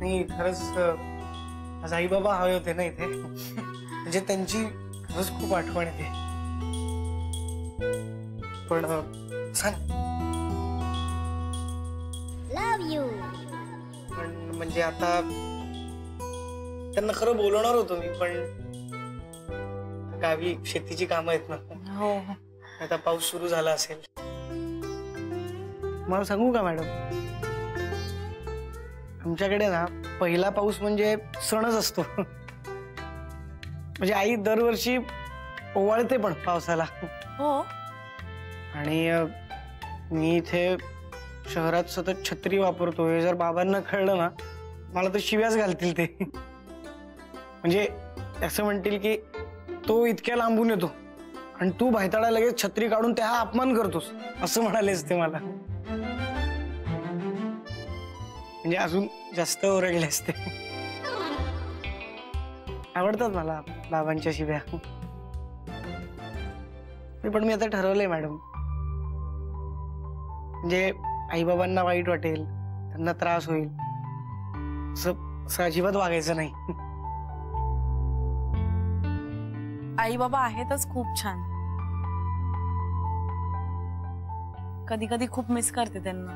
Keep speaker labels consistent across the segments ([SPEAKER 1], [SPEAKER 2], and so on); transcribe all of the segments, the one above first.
[SPEAKER 1] नाही खरंच आज आई बाबा हवे होते ना इथे, म्हणजे त्यांची खरंच खूप आठवण येते. पण सांग
[SPEAKER 2] लव यू.
[SPEAKER 1] पण म्हणजे आता त्यांना खरं बोलवणार होतो मी, पण गावी शेतीची कामं आहेत ना.
[SPEAKER 3] हो.
[SPEAKER 1] आता पाऊस सुरू झाला असेल. मला सांगू का मॅडम, आमच्याकडे ना पहिला पाऊस म्हणजे सणच असतो. म्हणजे आई दरवर्षी ओवाळते पण पावसाला.
[SPEAKER 3] हो.
[SPEAKER 1] आणि मी इथे शहरात सतत छत्री वापरतो, हे जर बाबांना कळलं ना मला तर शिव्याच घालतील ते. म्हणजे असं म्हणतील की तो इतक्या लांबून येतो आणि तू भायताळा लगेच छत्री काढून त्या अपमान करतोस, असं म्हणालेच ते मला. म्हणजे अजून जास्त ओरडले असते. आवडतात मला बाबांच्या शिव्या. पण मी आता ठरवलंय मॅडम, म्हणजे आई बाबांना वाईट वाटेल, त्यांना त्रास होईल असं अजिबात वागायचं नाही.
[SPEAKER 3] आई बाबा आहेतच खूप छान. कधी कधी खूप मिस करते त्यांना.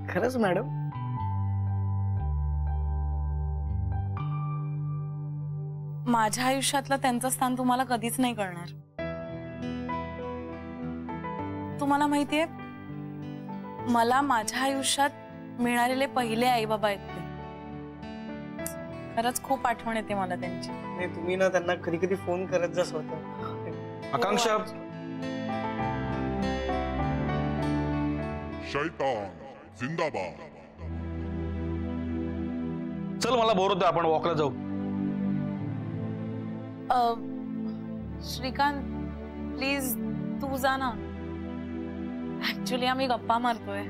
[SPEAKER 1] खरंच मॅडम.
[SPEAKER 3] माझ्या आयुष्यातलं त्यांचं स्थान तुम्हाला कधीच नाही कळणार. तुम्हाला माहितीये, मला माझ्या आयुष्यात मिळालेले पहिले आई बाबा आहेत ते. खरंच खूप आठवण येते मला त्यांची.
[SPEAKER 1] नाही तुम्ही ना त्यांना कधी कधी फोन करत जा स्वतः.
[SPEAKER 4] आकांक्षा.
[SPEAKER 5] शैतान जिंदाबाद.
[SPEAKER 4] चल मला बोर होतं, आपण वॉकला जाऊ.
[SPEAKER 3] श्रीकांत प्लीज तू जा ना. ऍक्च्युली आम्ही गप्पा मारतोय.